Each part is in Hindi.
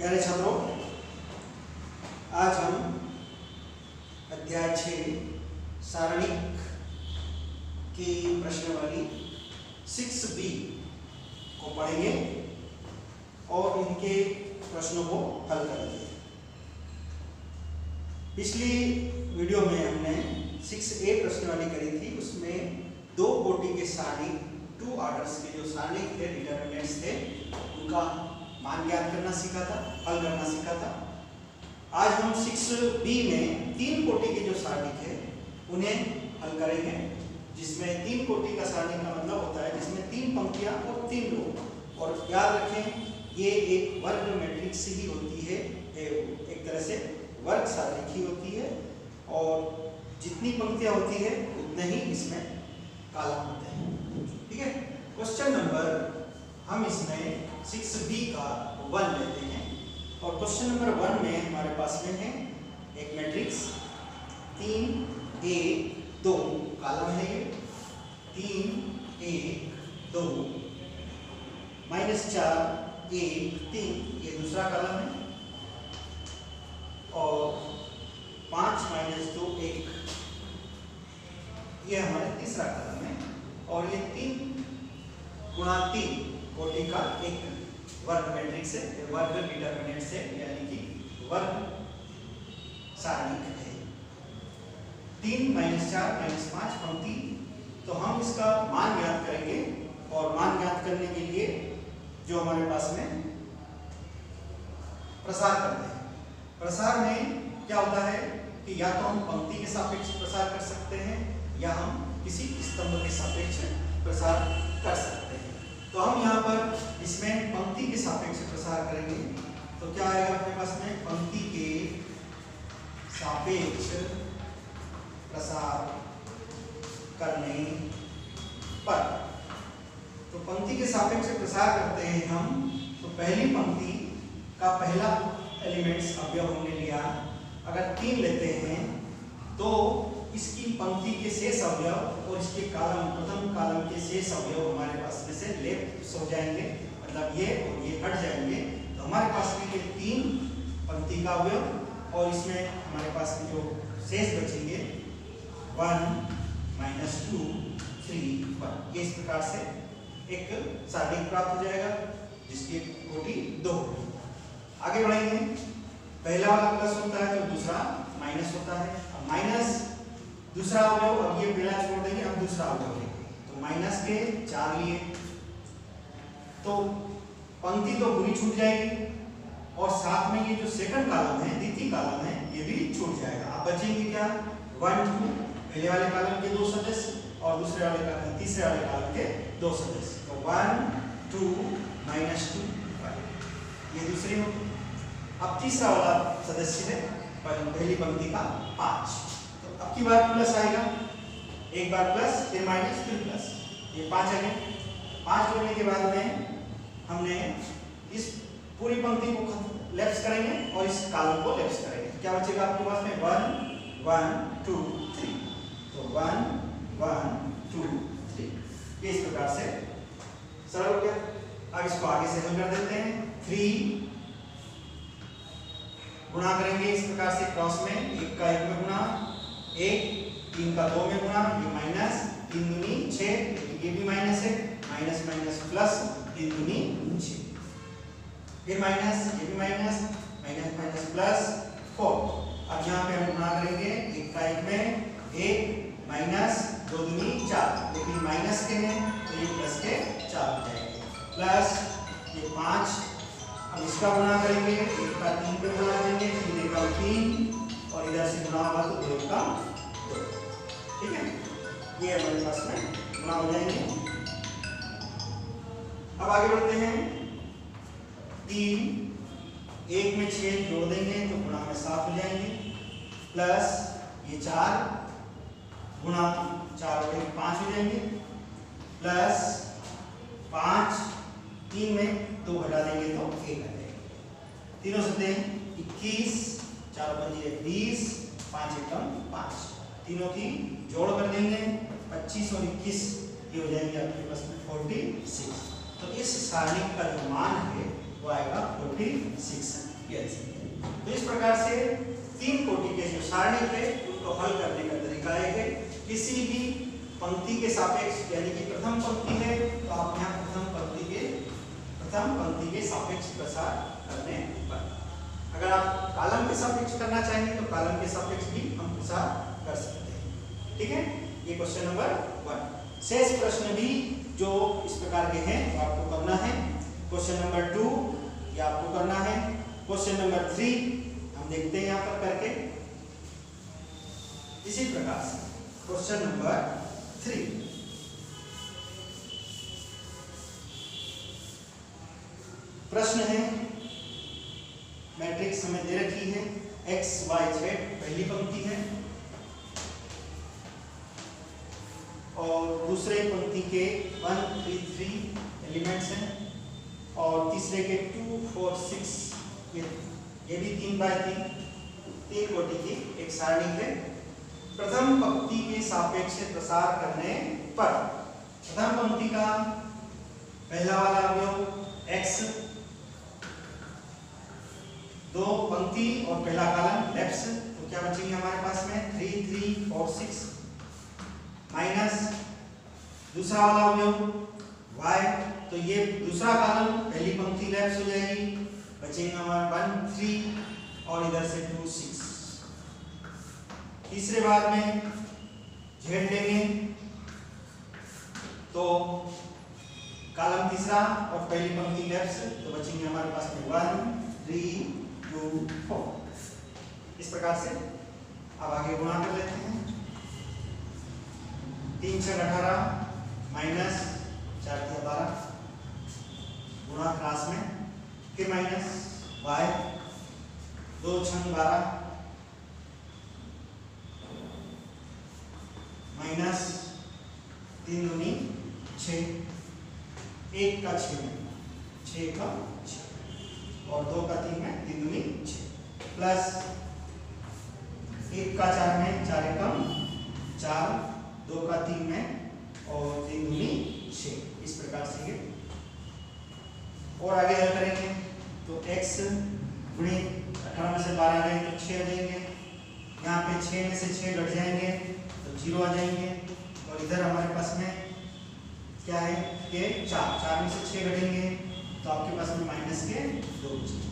प्यारे छात्रों, आज हम अध्याय 6 सारणिक की प्रश्नावली 6B को पढ़ेंगे और इनके प्रश्नों को हल करेंगे। पिछली वीडियो में हमने 6A प्रश्नावली करी थी, उसमें दो कोटि के सारणिक, टू ऑर्डर्स के जो सारणिक थे, डिटरमिनेंट्स थे, उनका मान ज्ञात करना सीखा था, हल करना सीखा था। आज हम 6B में तीन कोटि के जो सारणिक है उन्हें हल करेंगे, जिसमें तीन कोटि का सारणिक का मतलब होता है जिसमें तीन पंक्तियां और तीन रो। और याद रखें, ये एक वर्ग मैट्रिक्स ही होती है, एक तरह से वर्ग सारणिक ही होती है, और जितनी पंक्तियां होती है उतने ही इसमें कॉलम होते हैं। ठीक है। क्वेश्चन नंबर हम इसमें 6B का 1 लेते हैं, और क्वेश्चन नंबर 1 में हमारे पास में है एक मैट्रिक्स 3 1 2 कॉलम है, ये 3 1 2 -4 1 3 ये दूसरा कॉलम है, और 5 -2 1 ये हमारा तीसरा कॉलम है, और ये 3 गुणा 3 कोटि का एक वर्ग मैट्रिक्स है, वर्ग डिटरमिनेंट्स है, यानी कि वर्ग सारणिक है। 3 -4 -5 पंक्ति। तो हम इसका मान ज्ञात करेंगे, और मान ज्ञात करने के लिए जो हमारे पास में प्रसार करते हैं, प्रसार में क्या होता है कि या तो हम पंक्ति के सापेक्ष प्रसार कर सकते हैं, या हम किसी स्तंभ के सापेक्ष प्रसार कर सकते हैं। तो हम यहाँ पर इसमें पंक्ति के सापेक्ष प्रसार करेंगे। तो क्या आएगा अपने पास में, पंक्ति के सापेक्ष प्रसार करने पर। तो पंक्ति के सापेक्ष प्रसार करते हैं हम, तो पहली पंक्ति का पहला एलिमेंट्स अवयव हमने लिया, अगर 3 लेते हैं तो इसकी पंक्ति के शेष अवयव और इसके कॉलम, प्रथम कॉलम के शेष अवयव हमारे पास में से लेफ्ट हो जाएंगे, मतलब ये और ये हट जाएंगे। तो हमारे पास में ये 3 पंक्ति का अवयव, और इसमें हमारे पास में जो शेष बचेंगे 1 -2 3 1, ये इस प्रकार से एक सारणिक प्राप्त हो जाएगा जिसकी कोटि 2 होगी। आगे बढ़ेंगे, पहला वाला प्लस होता है तो दूसरा माइनस होता है। अब माइनस दूसरा अवयव, अब ये पहला छोड़ देंगे, अब दूसरा अवयव लेंगे, तो माइनस के 4 लिए, तो पंक्ति तो पूरी छूट जाएगी, और साथ में ये जो सेकंड कॉलम है, द्वितीय कॉलम है, ये भी छूट जाएगा। अब बचेंगे क्या, 1 2 पहले वाले कॉलम के 2 सदस्य, और दूसरे वाले कॉलम, तीसरे वाले कॉलम के 2 सदस्य। तो 1 2 -2 5 ये दूसरी होगी। अब तीसरा वाला सदस्य है पहली पंक्ति का 5, तो अब की बार प्लस आएगा, एक बार प्लस फिर माइनस फिर प्लस, ये 5 आ गए। 5 जोड़ने के बाद में हमने इस पूरी पंक्ति को लेफ्ट करेंगे और इस कॉलम को लेफ्ट करेंगे। क्या बचेगा आपके पास में, 1 1 2 3, तो 1 1 2 3, ये इस प्रकार से सरल हो गया। अब इसको आगे से हल कर देते हैं। 3 गुणा करेंगे इस प्रकार से क्रॉस में, 1 का 1 में गुणा, 1 3 का 2 में गुणा, ये माइनस 3 दूनी 6, ये भी माइनस है, माइनस माइनस प्लस 3 दूनी 6, फिर माइनस, ये भी माइनस, माइनस माइनस प्लस 4। अब यहाँ पे हम गुणा करेंगे 1 का 1 में 1 माइनस 2 दूनी 4, लेकिन माइनस के हैं तो ये प्लस के 4 हो जाएंगे, प्लस ये 5। अब इसका गुणा करेंगे, 1 का 3 पे गुणा करेंगे, 3 का 3, और इधर से गुणा होगा तो 2 का 2। ठीक है, ये हमारे पास में गुणा हो जाएंगे। अब आगे बढ़ते हैं। 3 1 में 6 जोड़ देंगे तो गुणा में 7 हो जाएंगे, प्लस ये 4 गुणा 4 हो जाएंगे 5 हो जाएंगे, प्लस 5 3 में 2 घटा देंगे तो 1 आ जाएगा। तीनों सत्ते 21, 4 पंजे 20, 5 एकम 5, तीनों की जोड़ कर देंगे, 25 और 21 ये हो जाएंगे आपके पास में 46। तो इस सारणी का जो मान है वो आएगा 46। की एलसीएम। तो इस प्रकार से 3 कोटि के जो सारणी थे उनको हल करने का तरीका है किसी भी पंक्ति के सापेक्ष, यानी कि प्रथम पंक्ति है तो आप यहाँ प्रथम पंक्ति के सापेक्ष प्रसार करने पर, अगर आप कॉलम के सापेक्ष करना चाहेंगे तो कॉलम के सापेक्ष भी हम प्रसार कर सकते हैं। ठीक है, ये क्वेश्चन नंबर 1। शेष प्रश्न भी जो इस प्रकार के हैं वो आपको करना है। क्वेश्चन नंबर 2 ये आपको करना है। क्वेश्चन नंबर 3 हम देखते हैं यहाँ पर करके। इसी प्रकार से क्वेश्चन नंबर 3 प्रश्न है, मैट्रिक्स हमें दे रखी है x y z, पहली पंक्ति है और दूसरे पंक्ति के 1 3 3 एलिमेंट्स हैं और तीसरे के 2 4 6, ये भी 3 बाय 3 कोटि की एक सारणी है। प्रथम पंक्ति के सापेक्ष प्रसार करने पर प्रथम पंक्ति का पहला वाला अवयव x, दो पंक्ति और पहला कॉलम लेफ्ट, तो क्या बचेंगे हमारे पास में 3 3 4 6 माइनस दूसरा वाला अवयव y, तो ये दूसरा कॉलम पहली पंक्ति लेफ्ट हो जाएगी, बचेंगे हमारे 1 3 और इधर से 2 6। तीसरे बार में z लेंगे तो कॉलम तीसरा और पहली पंक्ति लेफ्ट, तो बचेंगे हमारे पास में 1 3 2 4। इस प्रकार से अब आगे गुणा कर लेते हैं। 3 6 18 माइनस 4 12 गुणा क्लास में, फिर माइनस y 2 6 12 माइनस 3 दूनी 6, 1 का 6 में 6 का 6 और 2 का 3 में 3 दूनी 6 प्लस 1 का 4 में 4 एकम 4, 2 का 3 में और 3 दूनी 6। इस प्रकार से ये और आगे हल करेंगे तो x गुणे 18 में से 12 गए तो 6 आ जाएंगे, यहाँ पे 6 में से 6 घट जाएंगे तो 0 आ जाएंगे और इधर हमारे पास में क्या है कि 4 में से 6 घटेंगे तो आपके पास में माइनस के 2 बचेंगे।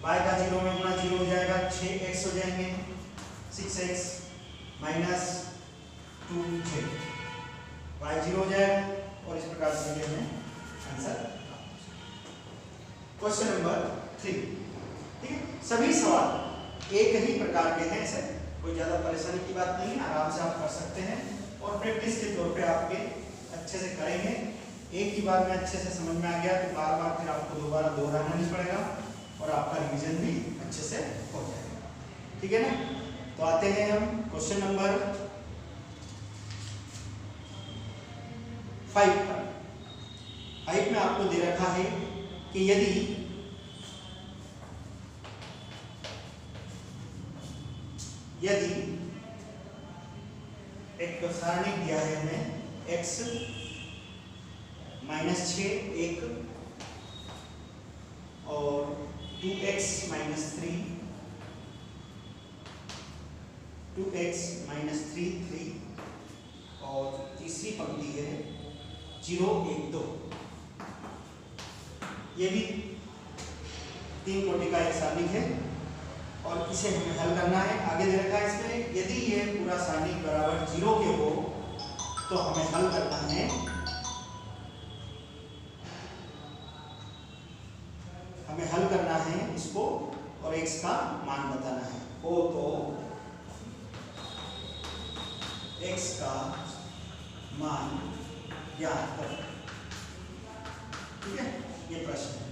y का 0 में गुणा 0 हो जाएगा, 6x हो जाएंगे, 6x माइनस 2z, y 0 हो जाएगा और इस प्रकार से ये हमें आंसर। क्वेश्चन नंबर 3, ठीक है, सभी सवाल एक ही प्रकार के हैं सर, कोई ज्यादा परेशानी की बात नहीं है, आराम से आप कर सकते हैं और प्रैक्टिस के तौर पे आपके अच्छे से करेंगे। एक ही बार में अच्छे से समझ में आ गया तो बार बार फिर आपको दोबारा दोहराना नहीं पड़ेगा और आपका रिवीजन भी अच्छे से हो जाएगा। ठीक है ना, तो आते हैं हम क्वेश्चन नंबर 5 पर। 5 में आपको दे रखा है कि यदि एक सारणी दिया है हमें x माइनस 6 1 और 2x माइनस 3 2x माइनस 3 3 और तीसरी पंक्ति है 0 1 2। ये भी 3 कोटि का एक सारणी है और इसे हमें हल करना है। आगे दे रखा है इसमें यदि ये पूरा सारणी बराबर 0 के हो तो हमें हल करना है इसको और x का मान बताना है। हो तो x का मान ज्ञात करें। ठीक है, ये प्रश्न है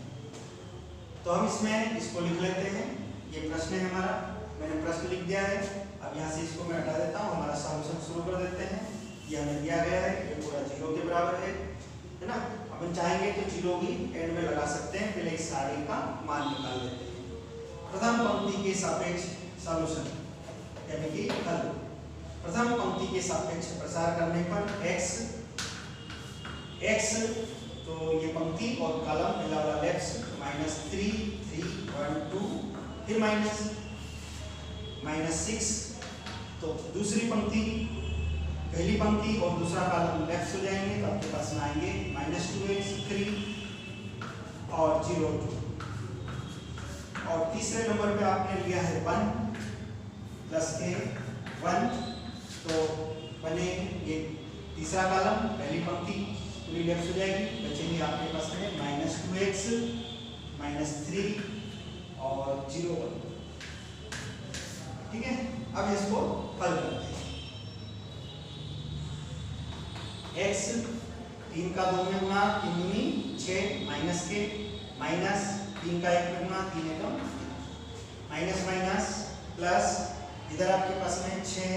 तो हम इसमें इसको लिख लेते हैं। ये प्रश्न है हमारा, मैंने प्रश्न लिख दिया है। अब यहाँ से इसको मैं हटा देता हूँ, हमारा सॉल्यूशन शुरू कर देते हैं। ये हमें दिया गया है, ये पूरा 0 के बराबर है ना। अपन चाहेंगे तो 0 भी एंड में लगा सकते हैं, पहले इस सारणी का मान निकाल लेते हैं। प्रथम पंक्ति के सापेक्ष सॉल्यूशन यानी कि हल। प्रथम पंक्ति के सापेक्ष प्रसार करने पर x तो ये पंक्ति और कॉलम पहला वाला लेफ्ट -3 3 1 2 फिर माइनस -6। तो दूसरी पंक्ति पहली पंक्ति और दूसरा कॉलम लेफ्ट हो जाएंगे तो आपके पास में आएंगे -2x 3 और 0 2। और तीसरे नंबर पे आपने लिया है 1 प्लस के 1, तो बने ये तीसरा कॉलम पहली पंक्ति पूरी लेफ्ट हो जाएगी, बचेंगे आपके पास में -2x -3 और 0 1। ठीक है, अब इसको हल करते हैं। x 3 का 2 में गुना 3 दूनी 6 माइनस के माइनस 3 का 1 में गुना 3 एकम माइनस माइनस प्लस इधर आपके पास में 6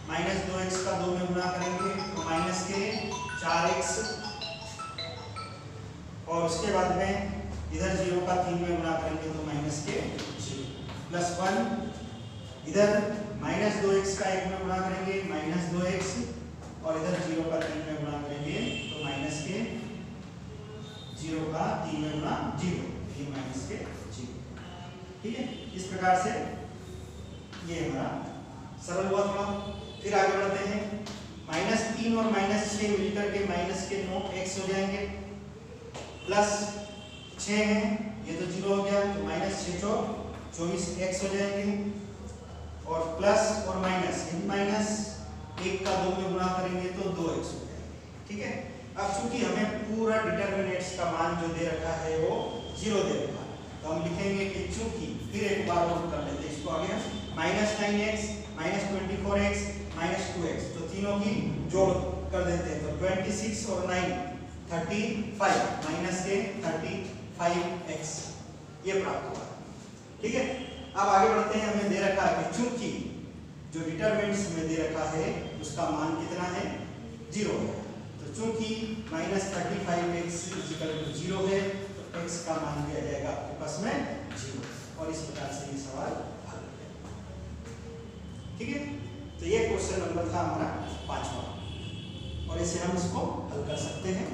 माइनस 2x का 2 में गुना करेंगे तो माइनस के 4x और उसके बाद में इधर 0 का 3 में गुना करेंगे तो माइनस के 0 प्लस 1 इधर माइनस 2x का 1 में गुना करेंगे माइनस 2x और इधर 0 का 3 में गुना करेंगे तो माइनस के 0 का 3 में गुना 0 ये माइनस के 0। ठीक है, इस प्रकार से ये हमारा सरल हुआ थोड़ा। फिर आगे बढ़ते हैं, -3 और -6 मिलकर के माइनस के 9x हो जाएंगे प्लस 6 है ये तो 0 हो गया तो -6 24x हो जाएंगे और प्लस और माइनस माइनस 1 का 2 में गुना करेंगे तो 2x हो जाएंगे। ठीक है, अब चूंकि हमें पूरा डिटरमिनेंट्स का मान जो दे रखा है वो 0 दे रखा है तो हम लिखेंगे कि चूंकि, फिर एक बार और कर लेते हैं इसको आगे, -9x -24x -2x तो तीनों की जोड़ कर देते हैं तो 26 और 9 35 माइनस के 35x ये प्राप्त हुआ। ठीक है, अब आगे बढ़ते हैं। हमें दे रखा है कि चूंकि जो डिटरमिनेंट्स में दे रखा है उसका मान कितना है 0 है तो चूंकि -35x 0 है तो x का मान दिया जाएगा आपके पास में 0 और इस प्रकार से ये सवाल हल हो जाएगा। ठीक है, तो ये क्वेश्चन नंबर था हमारा 5वां और इसे हम इसको हल कर सकते हैं।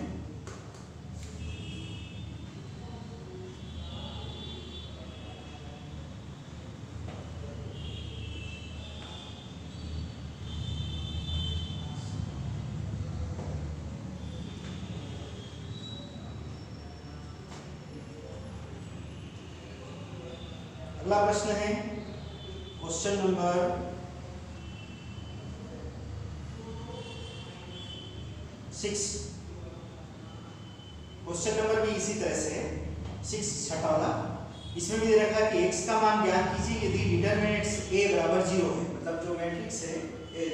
अगला प्रश्न है क्वेश्चन नंबर 6। क्वेश्चन नंबर भी इसी तरह से 6 छठा वाला, इसमें भी दे रखा है कि x का मान ज्ञात कीजिए यदि डिटरमिनेंट्स a बराबर 0 है, मतलब जो मैट्रिक्स है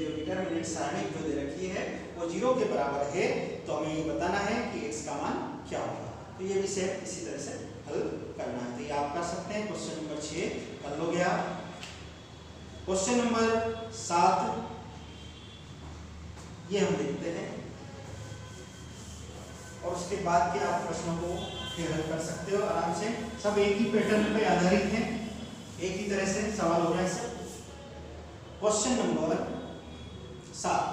जो डिटरमिनेंट सारणी जो दे रखी है वो 0 के बराबर है तो हमें ये बताना है कि x का मान क्या होगा। तो ये भी सेम इसी तरह से हल करना है, तो ये आप कर सकते हैं। क्वेश्चन नंबर 6 हल हो गया। क्वेश्चन नंबर 7 ये हम देखते हैं और उसके बाद के आप प्रश्नों को फिर हल कर सकते हो आराम से। सब एक ही पैटर्न पे आधारित हैं, एक ही तरह से सवाल हो रहे हैं सब। क्वेश्चन नंबर 7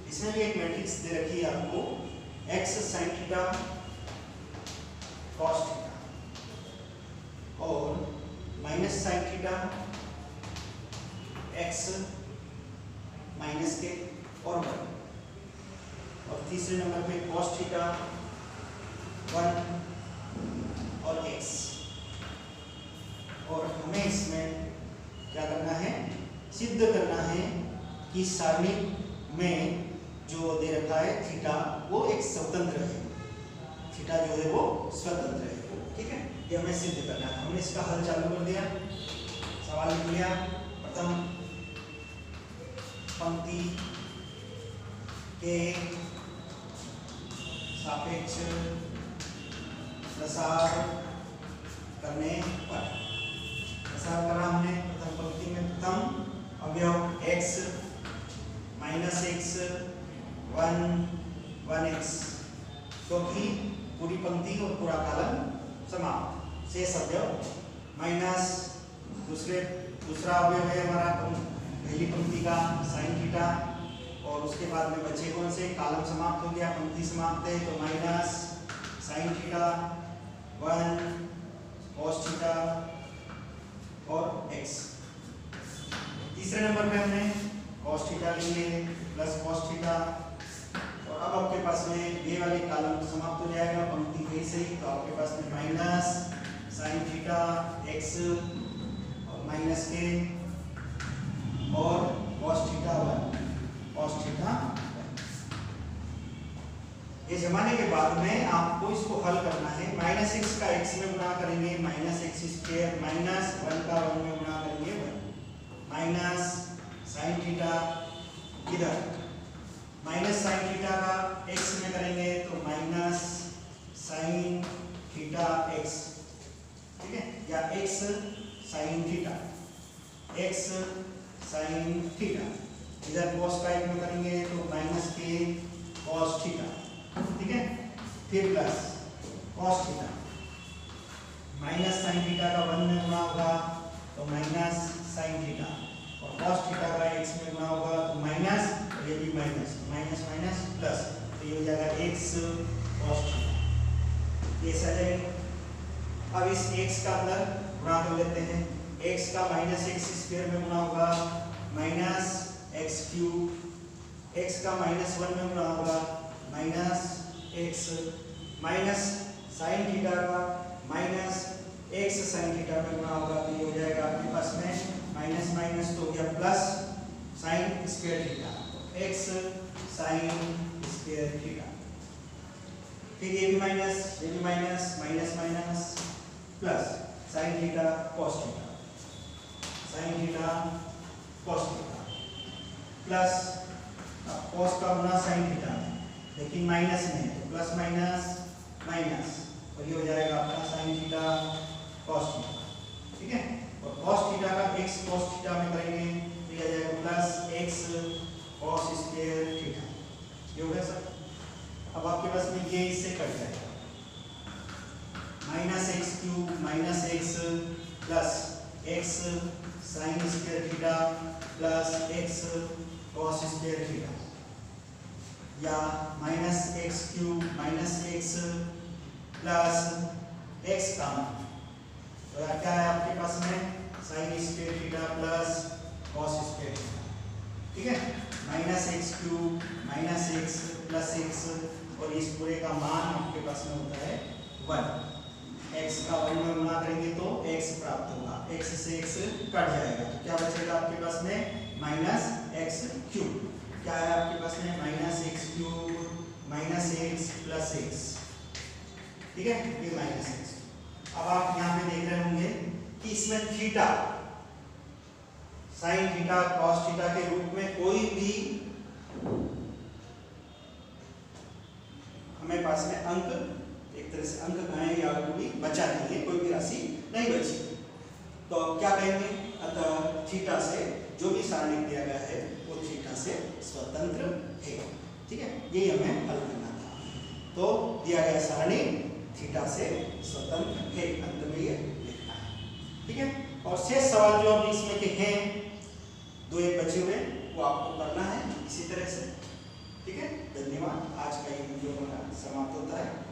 इसमें भी एक मैट्रिक्स दे रखी है आपको x sin theta cos theta और minus sin theta x minus के और 1 और तीसरे नंबर पे cos थीटा 1 और x। और हमें इसमें क्या करना है, सिद्ध करना है कि सारणी में जो दे रखा है थीटा वो एक स्वतंत्र है, थीटा जो है वो स्वतंत्र है। ठीक है, ये हमें सिद्ध करना है। हमने इसका हल चालू कर दिया, सवाल लिख लिया। प्रथम पंक्ति के सापेक्ष प्रसार करने पर प्रसार करा हमने प्रथम पंक्ति में प्रथम अवयव x माइनस x 1 1x क्योंकि पूरी पंक्ति और पूरा कॉलम समाप्त, शेष अवयव माइनस दूसरा अवयव है हमारा पहली पंक्ति का sin थीटा और उसके बाद में बचे कौन से, कॉलम समाप्त हो गया, पंक्ति समाप्त है तो minus sine theta 1 cos theta और x। तीसरे नंबर पे हमने cos थीटा लेंगे प्लस cos थीटा, और अब आपके पास में ये वाली कॉलम समाप्त हो जाएगा पंक्ति के से ही, तो आपके पास में माइनस साइन थीटा x और माइनस के और cos थीटा 1 cos थीटा 1। ये जमाने के बाद में आपको इसको हल करना है। माइनस एक्स का x में गुणा करेंगे माइनस एक्स स्क्वायर, माइनस 1 का 1 में गुणा करेंगे 1, माइनस साइन थीटा इधर माइनस साइन थीटा का x में करेंगे तो माइनस साइन थीटा x, ठीक है, या x sine theta, x sine theta. इधर cos का 1 में करेंगे तो माइनस के cos थीटा, ठीक है, फिर plus cos theta, minus sine theta का 1 में गुणा होगा तो माइनस साइन थीटा, और cos थीटा का x में गुणा होगा तो माइनस, और ये भी माइनस, माइनस माइनस प्लस, तो ये हो जाएगा x cos थीटा। ये सही। अब इस x का अंदर गुणा कर लेते हैं, x का माइनस एक्स स्क्वायर में गुणा होगा माइनस एक्स क्यूब, x का माइनस 1 में गुणा होगा minus x, minus sine theta का माइनस एक्स साइन थीटा में गुणा होगा तो ये हो जाएगा आपके पास में माइनस माइनस तो हो गया plus sign square theta, x sign square theta. फिर ये भी माइनस, ये भी minus, minus minus plus sine theta cos theta, sine theta cos theta plus cos का गुना साइन थीटा में, लेकिन माइनस में है तो प्लस माइनस माइनस, और ये हो जाएगा आपका साइन थीटा cos थीटा, ठीक है, और cos थीटा का x cos थीटा में करेंगे तो ये आ जाएगा plus x cos square theta. ये हो गया सर। अब आपके पास में ये इससे कट जाएगा, minus x cube minus x plus x sine square theta plus x cos square theta, या minus x cube minus x plus x का मान, तो क्या है आपके पास में sine square theta plus cos square theta, ठीक है, minus x cube minus x plus x, और इस पूरे का मान आपके पास में होता है 1। x का 1 में गुणा करेंगे तो x प्राप्त होगा, x से x कट जाएगा तो क्या बचेगा आपके पास में माइनस एक्स क्यूब। क्या है आपके पास में minus x cube minus x plus x, ठीक है, ये माइनस एक्स। अब आप यहाँ पे देख रहे होंगे कि इसमें theta sine theta cos theta के रूप में कोई भी हमें पास में अंक, एक तरह से अंक कहें या कोई बचा नहीं है, कोई भी राशि नहीं बची, तो क्या कहेंगे, अतः थीटा से जो भी सारणी दिया गया है वो थीटा से स्वतंत्र है, ठीक है, यही हमें हल करना था। तो दिया गया सारणी थीटा से स्वतंत्र है, अंत में ये लिखना है, ठीक है। और शेष सवाल जो अभी इसमें के हैं 2-1 बचे हुए वो आपको करना है इसी तरह से, ठीक है। धन्यवाद। आज का ये वीडियो समाप्त होता है।